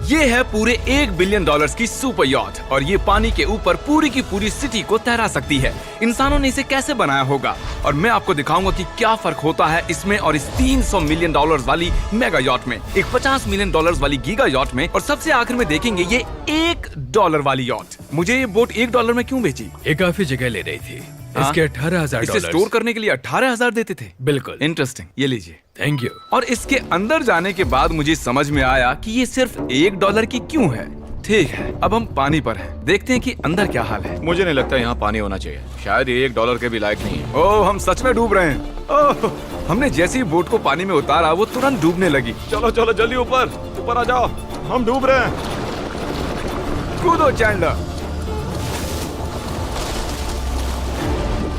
ये है पूरे $1 बिलियन की सुपर यॉट और ये पानी के ऊपर पूरी की पूरी सिटी को तैरा सकती है। इंसानों ने इसे कैसे बनाया होगा और मैं आपको दिखाऊंगा कि क्या फर्क होता है इसमें और इस $300 मिलियन वाली मेगा यॉट में, एक $50 मिलियन वाली गीगा यॉट में, और सबसे आखिर में देखेंगे ये $1 वाली यॉट। मुझे ये बोट $1 में क्यों बेची? ये काफी जगह ले रही थी। इसके $18,000। इसे स्टोर करने के लिए 18,000 देते थे। बिल्कुल। इंटरेस्टिंग, ये लीजिए। Thank you. और इसके अंदर जाने के बाद मुझे समझ में आया कि ये सिर्फ $1 की क्यों है। ठीक है, अब हम पानी पर हैं। देखते हैं कि अंदर क्या हाल है। मुझे नहीं लगता यहाँ पानी होना चाहिए। शायद ये $1 के भी लायक नहीं है। ओह, हम सच में डूब रहे हैं। ओह, हमने जैसे ही बोट को पानी में उतारा वो तुरंत डूबने लगी। चलो चलो जल्दी ऊपर ऊपर आ जाओ, हम डूब रहे हैं। कूदो चैंडलर।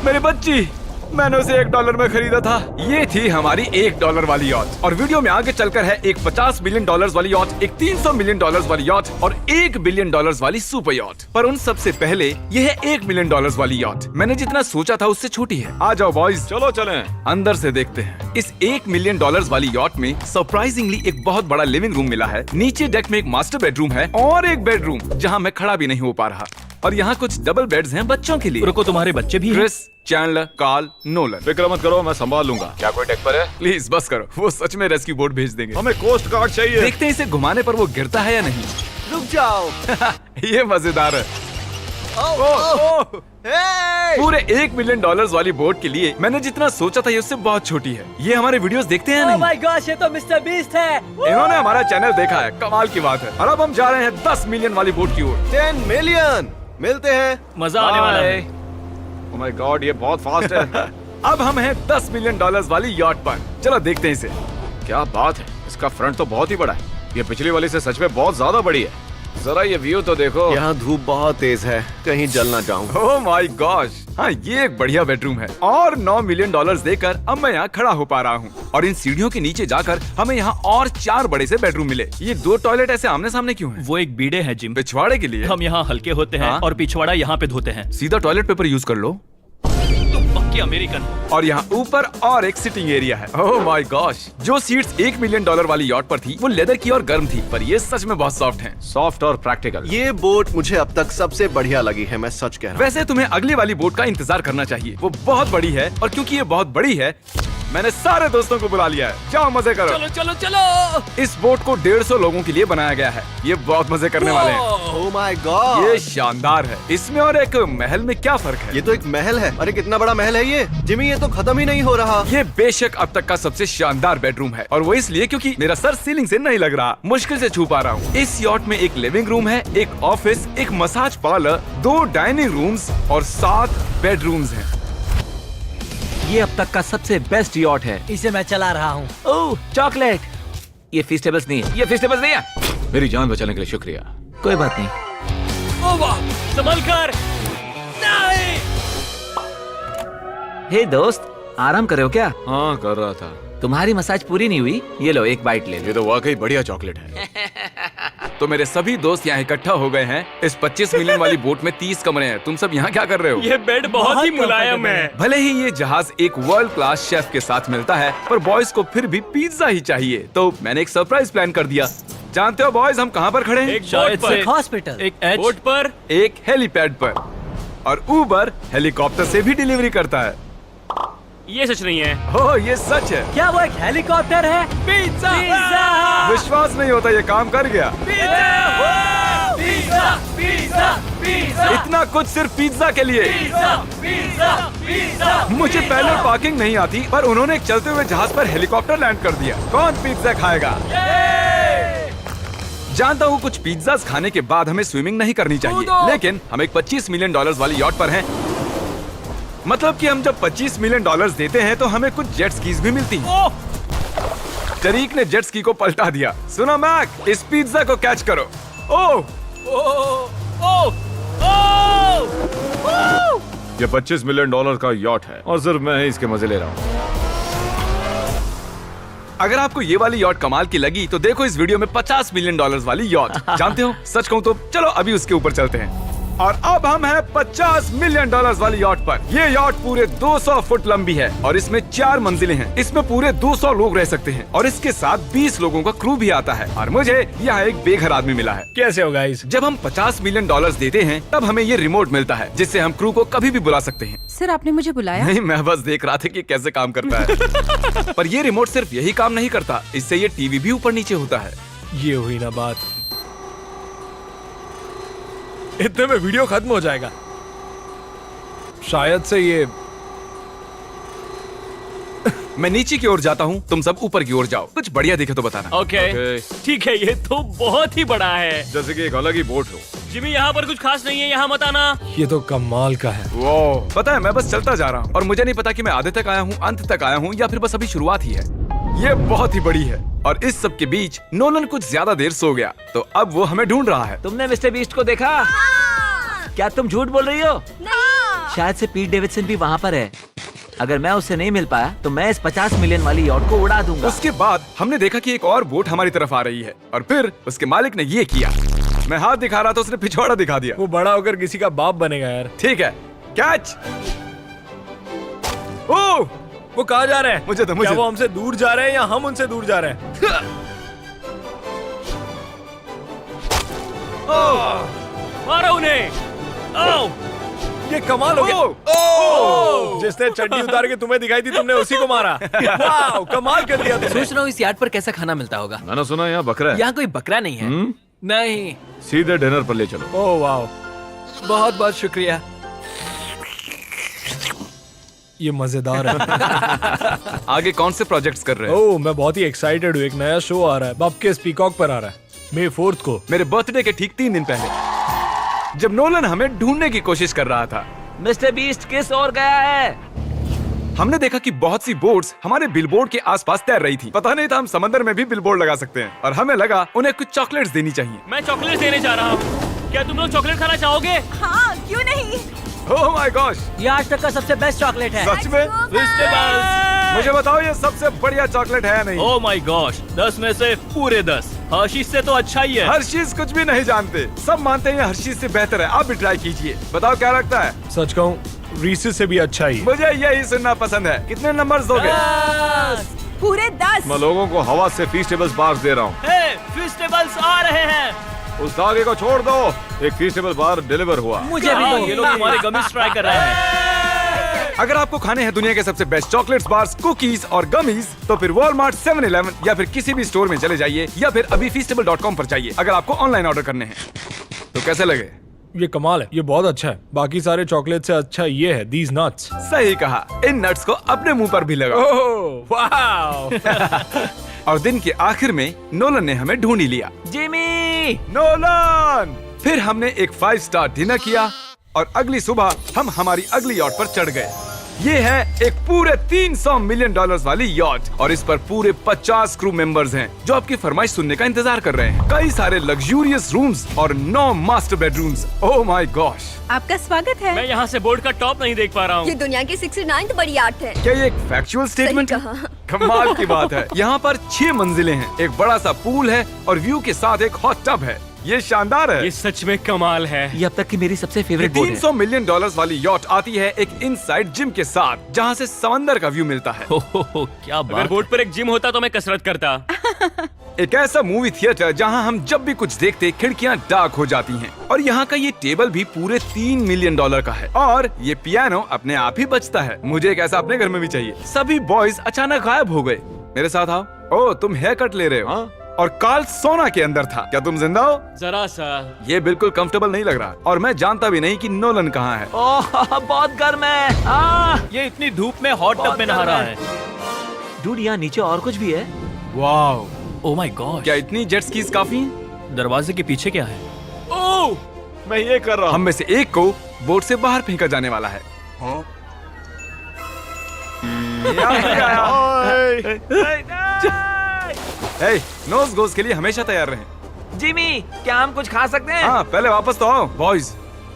मेरी बच्ची, मैंने उसे $1 में खरीदा था। ये थी हमारी $1 वाली यॉट। और वीडियो में आगे चलकर है एक $50 मिलियन वाली यॉट, एक $300 मिलियन वाली यॉट और $1 बिलियन वाली सुपर यॉट। पर उन सबसे पहले ये है $1 मिलियन वाली यॉट। मैंने जितना सोचा था उससे छोटी है। आ जाओ बॉयज, चलो चलें। अंदर से देखते हैं। इस $1 मिलियन वाली यॉट में सरप्राइजिंगली एक बहुत बड़ा लिविंग रूम मिला है। नीचे डेक में एक मास्टर बेडरूम है और एक बेडरूम जहाँ मैं खड़ा भी नहीं हो पा रहा। और यहाँ कुछ डबल बेड्स हैं बच्चों के लिए। रुको, तुम्हारे बच्चे भी हैं? Chris, Chandler, Carl, Nolan. फिक्र मत करो, मैं संभाल लूंगा। क्या कोई डेक पर है? प्लीज बस करो, वो सच में रेस्क्यू बोट भेज देंगे। हमें कोस्ट गार्ड चाहिए। देखते हैं इसे घुमाने पर वो गिरता है या नहीं। रुक जाओ। ये मजेदार है। पूरे $1 मिलियन वाली बोट के लिए मैंने जितना सोचा था ये उससे बहुत छोटी है। ये हमारे वीडियोस देखते हैं या नहीं? माय गॉश, ये तो मिस्टर बीस्ट है। इन्होंने हमारा चैनल देखा है, कमाल की बात है। और अब हम जा रहे हैं 10 मिलियन वाली बोट की ओर। 10 मिलियन मिलते हैं। मजा आने वाला है। ओह माय गॉड, ये बहुत फास्ट है। अब हम हैं $10 मिलियन वाली यॉट पर। चलो देखते हैं इसे। क्या बात है, इसका फ्रंट तो बहुत ही बड़ा है। ये पिछली वाली से सच में बहुत ज्यादा बड़ी है। जरा ये व्यू तो देखो। यहाँ धूप बहुत तेज है, कहीं जल ना जाऊं। ओह माय गॉश, हाँ ये एक बढ़िया बेडरूम है। और $9 मिलियन देकर अब मैं यहाँ खड़ा हो पा रहा हूँ। और इन सीढ़ियों के नीचे जाकर हमें यहाँ और 4 बड़े से बेडरूम मिले। ये 2 टॉयलेट ऐसे आमने सामने क्यों हैं? वो एक बीड़े हैं जिम। पिछवाड़े के लिए। हम यहाँ हल्के होते हैं हाँ? और पिछवाड़ा यहाँ पे धोते हैं। सीधा टॉयलेट पेपर यूज कर लो। तुम पक्के अमेरिकन। और यहाँ ऊपर और एक सिटिंग एरिया है। ओह माय गॉश, जो सीट्स $1 मिलियन वाली यॉट पर थी वो लेदर की और गर्म थी, पर ये सच में बहुत सॉफ्ट हैं। सॉफ्ट और प्रैक्टिकल। ये बोट मुझे अब तक सबसे बढ़िया लगी है, मैं सच कह रहा हूँ। वैसे तुम्हें अगली वाली बोट का इंतजार करना चाहिए, वो बहुत बड़ी है। और क्योंकि ये बहुत बड़ी है मैंने सारे दोस्तों को बुला लिया है। जाओ मजे करो। चलो चलो चलो। इस बोट को 150 लोगों के लिए बनाया गया है। ये बहुत मजे करने वाले हैं। ओह माय गॉड, ये शानदार है। इसमें और एक महल में क्या फर्क है? ये तो एक महल है। अरे कितना बड़ा महल है ये जिमी, ये तो खत्म ही नहीं हो रहा। ये बेशक अब तक का सबसे शानदार बेडरूम है और वो इसलिए क्योंकि मेरा सर सीलिंग से नहीं लग रहा, मुश्किल से छू पा रहा हूँ। इस यॉट में एक लिविंग रूम है, एक ऑफिस, एक मसाज पार्लर, 2 डाइनिंग रूम्स और 7 बेडरूम्स हैं। ये अब तक का सबसे बेस्ट यॉट है। इसे मैं चला रहा हूँ। ओह चॉकलेट। ये फीस्टेबल्स नहीं है, ये फीस्टेबल्स नहीं है। मेरी जान बचाने के लिए शुक्रिया। कोई बात नहीं। ओ वाह, संभल कर। नहीं। हे दोस्त, आराम कर रहे हो क्या? हाँ कर रहा था। तुम्हारी मसाज पूरी नहीं हुई, ये लो एक बाइट ले लो। ये तो वाकई बढ़िया चॉकलेट है। तो मेरे सभी दोस्त यहाँ इकट्ठा हो गए हैं। इस 25 मिलियन वाली बोट में 30 कमरे हैं। तुम सब यहाँ क्या कर रहे हो? ये बेड बहुत ही मुलायम है। भले ही ये जहाज एक वर्ल्ड क्लास शेफ के साथ मिलता है, पर बॉयज को फिर भी पिज्जा ही चाहिए। तो मैंने एक सरप्राइज प्लान कर दिया। जानते हो बॉयज, हम कहाँ पर खड़े हैं? एक शायद से हॉस्पिटल, एक बोट पर, एक हेलीपैड पर। और उबर हेलीकॉप्टर से भी डिलीवरी करता है। ये सच नहीं है। हो, ये सच है। क्या वो एक हेलीकॉप्टर है? पिज्जा। विश्वास नहीं होता, ये काम कर गया। Pizza pizza pizza. इतना कुछ सिर्फ पिज्जा के लिए। मुझे पहले पार्किंग नहीं आती, पर उन्होंने एक चलते हुए जहाज पर हेलीकॉप्टर लैंड कर दिया। कौन पिज्जा खाएगा? जानता हूँ कुछ पिज्जास खाने के बाद हमें स्विमिंग नहीं करनी चाहिए, लेकिन हम एक $25 मिलियन वाली यॉट पर हैं। मतलब कि हम जब $25 मिलियन देते हैं तो हमें कुछ जेट स्कीज भी मिलती हैं। तरीक ने जेट स्की को पलटा दिया। सुनो मैक, इस पिज्जा को कैच करो। ओह ये $25 मिलियन का यॉट है और सिर्फ मैं ही इसके मजे ले रहा हूँ। अगर आपको ये वाली यॉट कमाल की लगी तो देखो इस वीडियो में $50 मिलियन वाली यॉट। जानते हो, सच कहूँ तो चलो अभी उसके ऊपर चलते हैं। और अब हम हैं 50 मिलियन डॉलर्स वाली यॉट पर। ये यॉट पूरे 200 फुट लंबी है और इसमें 4 मंजिलें हैं। इसमें पूरे 200 लोग रह सकते हैं और इसके साथ 20 लोगों का क्रू भी आता है। और मुझे यहाँ एक बेघर आदमी मिला है। कैसे हो गाइस? जब हम 50 मिलियन डॉलर्स देते हैं तब हमें ये रिमोट मिलता है जिससे हम क्रू को कभी भी बुला सकते हैं। सर आपने मुझे बुलाया? नहीं, मैं बस देख रहा था कि कैसे काम करता है। पर ये रिमोट सिर्फ यही काम नहीं करता, इससे ये टीवी भी ऊपर नीचे होता है। ये हुई ना बात, इतने में वीडियो खत्म हो जाएगा। शायद से ये मैं नीचे की ओर जाता हूँ, तुम सब ऊपर की ओर जाओ। कुछ बढ़िया दिखे तो बताना। ओके ठीक है, ये तो बहुत ही बड़ा है। जैसे कि एक अलग ही बोट हो। जिमी यहाँ पर कुछ खास नहीं है, यहाँ मत आना। ये तो कमाल का है। वो पता है, मैं बस चलता जा रहा हूँ और मुझे नहीं पता कि मैं आधे तक आया हूँ, अंत तक आया हूँ या फिर बस अभी शुरुआत ही है। ये बहुत ही बड़ी है और इस सब के बीच नोलन कुछ ज्यादा देर सो गया, तो अब वो हमें ढूंढ रहा है। तुमने मिस्टर बीस्ट को देखा? क्या तुम झूठ बोल रही हो? शायद से पीट डेविडसन भी वहाँ पर है। अगर मैं उससे नहीं मिल पाया तो मैं इस 50 मिलियन वाली यॉट को उड़ा दूंगा। उसके बाद हमने देखा कि एक और बोट हमारी तरफ आ रही है और फिर उसके मालिक ने ये किया। मैं हाथ दिखा रहा था, उसने पिछवाड़ा दिखा दिया। वो बड़ा होकर किसी का बाप बनेगा यार। ठीक है, कैच। ओह, वो कहाँ जा रहे हैं? मुझे तो क्या वो हमसे दूर जा रहे हैं या हम उनसे दूर जा रहे हैं? मारो उन्हें। ओह, ये कमाल हो गया। ओह! जिसने चड्डी उतार के तुम्हें दिखाई थी तुमने उसी को मारा। वाह, कमाल कर दिया तुमने। सोच रहा हूँ इस यार्ड पर कैसा खाना मिलता होगा। मैंने सुना यहाँ बकरा है। यहाँ कोई बकरा नहीं है। नहीं। सीधे डिनर पर ले चलो। ओह वाह, बहुत बहुत शुक्रिया। ये मजेदार है। आगे कौन से प्रोजेक्ट्स कर रहे हो? ओह, मैं बहुत ही एक्साइटेड हूँ। एक नया शो आ रहा है, बब के पीकॉक पर आ रहा है May 4th को। मेरे बर्थडे के ठीक 3 दिन पहले, जब नोलन हमें ढूंढने की कोशिश कर रहा था। मिस्टर बीस्ट किस ओर गया है? हमने देखा कि बहुत सी बोट्स हमारे बिलबोर्ड के आसपास तैर रही थी। पता नहीं था हम समंदर में भी बिलबोर्ड लगा सकते हैं और हमें लगा उन्हें कुछ चॉकलेट्स देनी चाहिए। मैं चॉकलेट देने जा रहा हूँ। क्या तुम लोग चॉकलेट खाना चाहोगे? हाँ, क्यों नहीं? ओह माय गॉश, ये आज तक का सबसे बेस्ट चॉकलेट है। सच में? मुझे बताओ, ये सबसे बढ़िया चॉकलेट है या नहीं? ओह माय गॉश, 10 में से पूरे 10। हर्शीज से तो अच्छा ही है। हर्शीज कुछ भी नहीं जानते, सब मानते हैं हर्शीज से बेहतर है। आप भी ट्राई कीजिए, बताओ क्या लगता है? सच कहूँ रीसेस से भी अच्छा ही। मुझे यही सुनना पसंद है। कितने नंबर्स दोगे? पूरे 10। मैं लोगों को हवा से फीस्टेबल्स बार्स दे रहा हूँ। हे, फेस्टिवल्स आ रहे हैं। उस धागे को छोड़ दो। एक फीस्टेबल बार डिलीवर हुआ। मुझे भी हाँ, दो। ये लोग हमारे गमीज ट्राई कर रहे हैं। अगर आपको खाने हैं दुनिया के सबसे बेस्ट चॉकलेट्स, बार्स, कुकीज और गमीज, तो फिर वॉलमार्ट, 7-Eleven या फिर किसी भी स्टोर में चले जाइए या फिर अभी feastable.com पर जाइए अगर आपको ऑनलाइन ऑर्डर करने हैं। तो कैसे लगे? ये कमाल है, ये बहुत अच्छा है। बाकी सारे चॉकलेट से अच्छा ये है, these nuts। सही कहा, इन नट्स को अपने मुंह पर भी लगाओ। ओह वाह। और दिन के आखिर में नोलन ने हमें ढूंढ ही लिया। जिमी! नोलन! फिर हमने एक 5 स्टार डिनर किया और अगली सुबह हम हमारी अगली यॉट पर चढ़ गए। ये है एक पूरे 300 मिलियन डॉलर्स वाली यॉट और इस पर पूरे 50 क्रू मेंबर्स हैं जो आपकी फरमाइश सुनने का इंतजार कर रहे हैं। कई सारे लग्जूरियस रूम्स और 9 master bedrooms. Oh my gosh! आपका स्वागत है। मैं यहाँ से बोर्ड का टॉप नहीं देख पा रहा ये हूँ। दुनिया की 69th बड़ी आर्ट है। क्या ये एक फैक्चुअल स्टेटमेंट है? कहा। कमाल की बात है। यहाँ पर 6 मंजिलें हैं, एक बड़ा सा पूल है और व्यू के साथ एक हॉट टब है। ये शानदार है। ये सच में कमाल है। ये अब तक की मेरी सबसे फेवरेट बोट है। 300 मिलियन डॉलर्स वाली यॉट आती है एक इनसाइड जिम के साथ जहाँ से समंदर का व्यू मिलता है। क्या बात। अगर बोट पर एक जिम होता तो मैं कसरत करता। एक ऐसा मूवी थिएटर जहाँ हम जब भी कुछ देखते खिड़कियाँ डार्क हो जाती हैं। और यहाँ का ये टेबल भी पूरे 3 मिलियन डॉलर का है और ये पियानो अपने आप ही बजता है। मुझे एक ऐसा अपने घर में भी चाहिए। सभी बॉयज अचानक गायब हो गए। मेरे साथ आओ। ओह, तुम हेयर कट ले रहे हो? हाँ? और कार्ल सोना के अंदर था। क्या तुम जिंदा हो? जरा सा। ये बिल्कुल कंफर्टेबल नहीं लग रहा और मैं जानता भी नहीं कि नोलन कहाँ है। ओह, बहुत गर्म है। ये इतनी धूप में हॉट टब में नहा रहा है। डूड, यहाँ नीचे और कुछ भी है। वाओ! Oh my God. क्या इतनी जेट स्कीज काफी हैं? दरवाजे के पीछे क्या है? ओह, मैं ये कर रहा हम हूँ। में से एक को बोट से बाहर फेंका जाने वाला है। नोज गोज के लिए हमेशा तैयार रहें। जिमी, क्या हम कुछ खा सकते हैं? हाँ, पहले वापस तो आओ। बॉयज,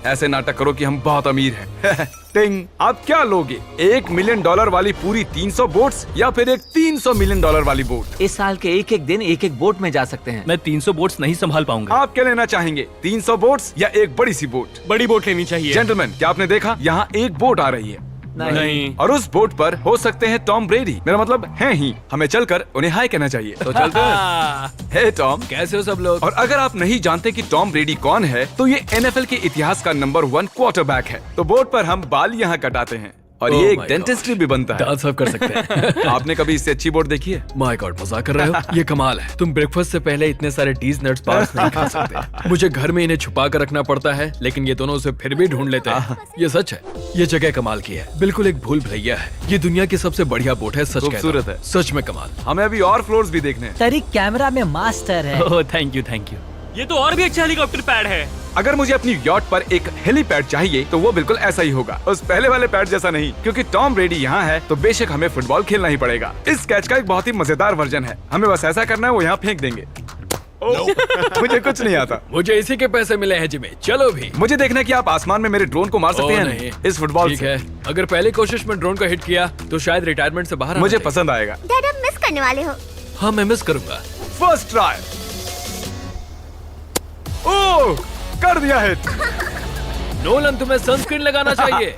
ऐसे नाटक करो कि हम बहुत अमीर हैं। टिंग, आप क्या लोगे? $1 मिलियन वाली पूरी 300 बोट्स या फिर एक $300 मिलियन वाली बोट? इस साल के एक एक दिन एक एक बोट में जा सकते हैं। मैं 300 बोट्स नहीं संभाल पाऊंगा। आप क्या लेना चाहेंगे, 300 बोट्स या एक बड़ी सी बोट? बड़ी बोट लेनी चाहिए। जेंटलमैन, क्या आपने देखा यहाँ एक बोट आ रही है नहीं। और उस बोट पर हो सकते हैं टॉम ब्रेडी, मेरा मतलब है ही। हमें चलकर उन्हें हाय कहना चाहिए। तो चलते हैं। हे टॉम, कैसे हो सब लोग? और अगर आप नहीं जानते कि टॉम ब्रेडी कौन है, तो ये NFL के इतिहास का नंबर 1 क्वार्टरबैक है। तो बोट पर हम बाल यहाँ कटाते हैं और ये Oh एक my डेंटिस्ट्री भी बनता है। दांत साफ कर सकते हैं। आपने कभी इससे अच्छी बोट देखी है? माय गॉड, मजाक कर रहे हो? ये कमाल है। तुम ब्रेकफास्ट से पहले इतने सारे डीज नट्स बार्स नहीं खा सकते। मुझे घर में इन्हें छुपा कर रखना पड़ता है, लेकिन ये दोनों उसे फिर भी ढूंढ लेते हैं। ये सच है, ये जगह कमाल की है, बिल्कुल एक भूल भुलैया है। ये दुनिया की सबसे बढ़िया बोट है, सच खूबसूरत कहता हूं। है। सच में कमाल। हमें अभी और फ्लोर्स भी देखने हैं। तरीक कैमरा में मास्टर है। Oh thank you thank you. ये तो और भी अच्छा हेलीकॉप्टर पैड है। अगर मुझे अपनी यॉट पर एक हेलीपैड चाहिए तो वो बिल्कुल ऐसा ही होगा, उस पहले वाले पैड जैसा नहीं। क्योंकि टॉम ब्रेडी यहाँ है तो बेशक हमें फुटबॉल खेलना ही पड़ेगा। इस कैच का एक बहुत ही मजेदार वर्जन है, हमें बस ऐसा करना है, वो यहाँ फेंक देंगे। मुझे कुछ नहीं आता। मुझे इसी के पैसे मिले हैं जिमी, चलो भी। मुझे देखना कि आप आसमान में मेरे ड्रोन को मार सकते ओह, हैं नहीं। इस फुटबॉल ठीक से। है, अगर पहली कोशिश में ड्रोन को हिट किया तो शायद रिटायरमेंट से बाहर मुझे आना पसंद आएगा। डैड आप मिस करने वाले हो। चाहिए। हाँ मैं मिस करूंगा। First try. ओह, कर दिया हिट। नोलन तुम्हें सनस्क्रीन लगाना चाहिए।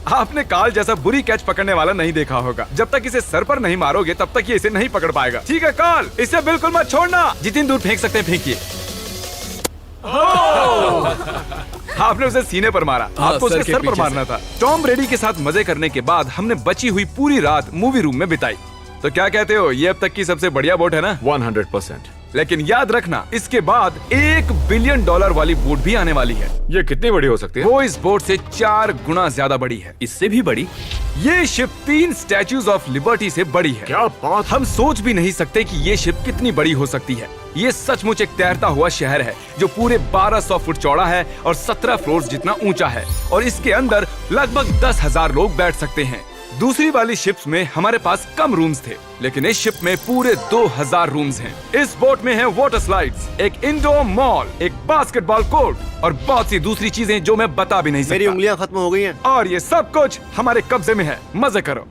आपने काल जैसा बुरी कैच पकड़ने वाला नहीं देखा होगा। जब तक इसे सर पर नहीं मारोगे तब तक ये इसे नहीं पकड़ पाएगा। ठीक है काल, इसे बिल्कुल मत छोड़ना। जितनी दूर फेंक सकते हैं फेंकिए। आपने उसे सीने पर मारा, आपको सर उसके के सर पर पीछे मारना था। टॉम ब्रेडी के साथ मजे करने के बाद हमने बची हुई पूरी रात मूवी रूम में बिताई। तो क्या कहते हो, ये अब तक की सबसे बढ़िया बोट है ना? 100%। लेकिन याद रखना, इसके बाद $1 बिलियन वाली बोट भी आने वाली है। ये कितनी बड़ी हो सकती है? वो इस बोट से 4 गुना ज्यादा बड़ी है। इससे भी बड़ी? ये शिप 3 स्टैच्यूज ऑफ लिबर्टी से बड़ी है। क्या बात! हम सोच भी नहीं सकते कि ये शिप कितनी बड़ी हो सकती है। ये सचमुच एक तैरता हुआ शहर है जो पूरे 1200 फुट चौड़ा है और 17 फ्लोर्स जितना ऊंचा है, और इसके अंदर लगभग 10,000 लोग बैठ सकते हैं। दूसरी वाली शिप्स में हमारे पास कम रूम्स थे, लेकिन इस शिप में पूरे 2000 रूम्स हैं। इस बोट में है वाटर स्लाइड्स, एक इंडोर मॉल, एक बास्केटबॉल कोर्ट और बहुत सी दूसरी चीजें जो मैं बता भी नहीं मेरी सकता। उंगलियां खत्म हो गई हैं। और ये सब कुछ हमारे कब्जे में है। मजे करो।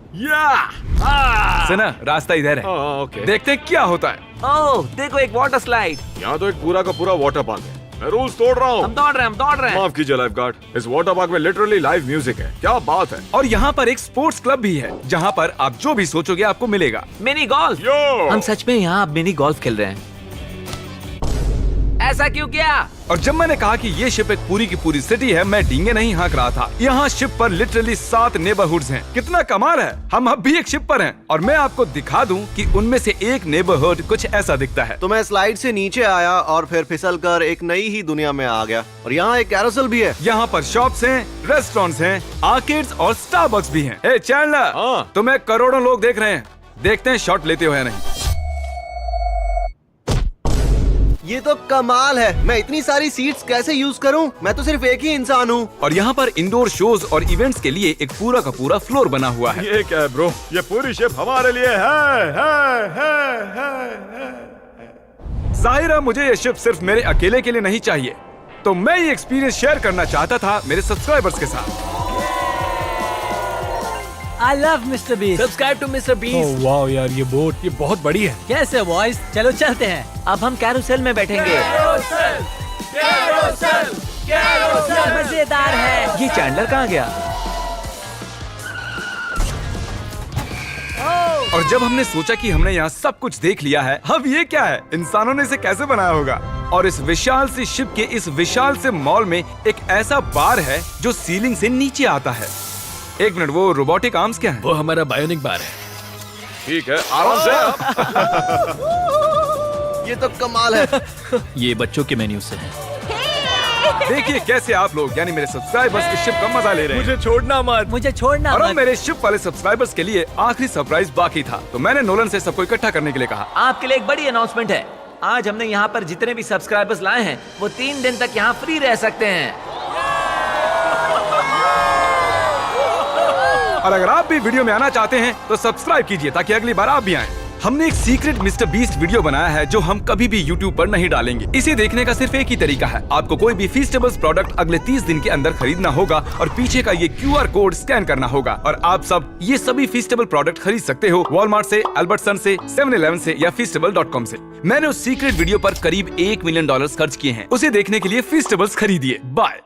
सुना, रास्ता इधर है। ओके। देखते हैं क्या होता है। ओह देखो, एक वाटर स्लाइड। यहाँ तो एक पूरा का पूरा वाटर पार्क है। मैं रूल्स तोड़ रहा हूँ। हम दौड़ रहे हैं। माफ कीजिए लाइफ गार्ड, इस वाटर पार्क में लिटरली लाइव म्यूजिक है। क्या बात है। और यहाँ पर एक स्पोर्ट्स क्लब भी है जहाँ पर आप जो भी सोचोगे आपको मिलेगा। Mini golf. यो! हम सच में यहाँ मिनी गोल्फ खेल रहे हैं। ऐसा क्यों किया? और जब मैंने कहा कि ये शिप एक पूरी की पूरी सिटी है, मैं डींगे नहीं हाँक रहा था। यहाँ शिप पर लिटरली 7 नेबरहुड्स हैं। कितना कमाल है। हम अब भी एक शिप पर हैं और मैं आपको दिखा दूं कि उनमें से एक नेबरहुड कुछ ऐसा दिखता है। तो मैं स्लाइड से नीचे आया और फिर फिसल कर एक नई ही दुनिया में आ गया। और यहाँ एक कैरोसेल भी है। यहाँ पर शॉप्स हैं, रेस्टोरेंट्स हैं, आर्केड्स और स्टारबक्स भी हैं। ए चैंडलर, हाँ। तुम्हें करोड़ों लोग देख रहे हैं। देखते हैं शॉट लेते हो या नहीं। ये तो कमाल है। मैं इतनी सारी सीट्स कैसे यूज करूं? मैं तो सिर्फ एक ही इंसान हूँ। और यहाँ पर इंडोर शोज और इवेंट्स के लिए एक पूरा का पूरा फ्लोर बना हुआ है। ये क्या है ब्रो? ये पूरी शिप हमारे लिए है। जाहिर है मुझे ये शिप सिर्फ मेरे अकेले के लिए नहीं चाहिए, तो मैं ये एक्सपीरियंस शेयर करना चाहता था मेरे सब्सक्राइबर्स के साथ। I love Mister Beast. Subscribe to Mister Beast. वाह यार, ये बोट ये बहुत बड़ी है। कैसे बॉयज, चलो चलते हैं। अब हम कैरोसेल में बैठेंगे। मजेदार है। ये चैंडलर कहाँ गया? और जब हमने सोचा कि हमने यहाँ सब कुछ देख लिया है, अब ये क्या है, इंसानों ने इसे कैसे बनाया होगा। और इस विशाल सी शिप के इस विशाल से मॉल में एक ऐसा बार है जो सीलिंग से नीचे आता है। एक मिनट, वो रोबोटिक आर्म्स क्या है? वो हमारा बायोनिक बार है। ठीक है, आराम से। ये तो कमाल है। ये बच्चों के मेन्यू से है। देखिए कैसे आप लोग यानी मेरे सब्सक्राइबर्स इस शिप का मजा ले रहे हैं। मुझे छोड़ना मत। मुझे छोड़ना और अब मत। मेरे शिप वाले सब्सक्राइबर्स के लिए आखिरी सरप्राइज बाकी था, तो मैंने नोलन से सबको इकट्ठा करने के लिए कहा। आपके लिए एक बड़ी अनाउंसमेंट है। आज हमने यहाँ पर जितने भी सब्सक्राइबर्स लाए हैं वो 3 दिन तक यहाँ फ्री रह सकते हैं। और अगर आप भी वीडियो में आना चाहते हैं तो सब्सक्राइब कीजिए ताकि अगली बार आप भी आएं। हमने एक सीक्रेट मिस्टर बीस्ट वीडियो बनाया है जो हम कभी भी YouTube पर नहीं डालेंगे। इसे देखने का सिर्फ एक ही तरीका है, आपको कोई भी फीस्टेबल्स प्रोडक्ट अगले 30 दिन के अंदर खरीदना होगा और पीछे का ये QR कोड स्कैन करना होगा और आप सब ये सभी फीस्टेबल प्रोडक्ट खरीद सकते हो वॉलमार्ट से, अल्बर्टसन से, 7-Eleven से या feastable.com से। मैंने उस सीक्रेट वीडियो पर करीब $1 मिलियन खर्च किए हैं। उसे देखने के लिए फीस्टेबल्स खरीदिए। बाय।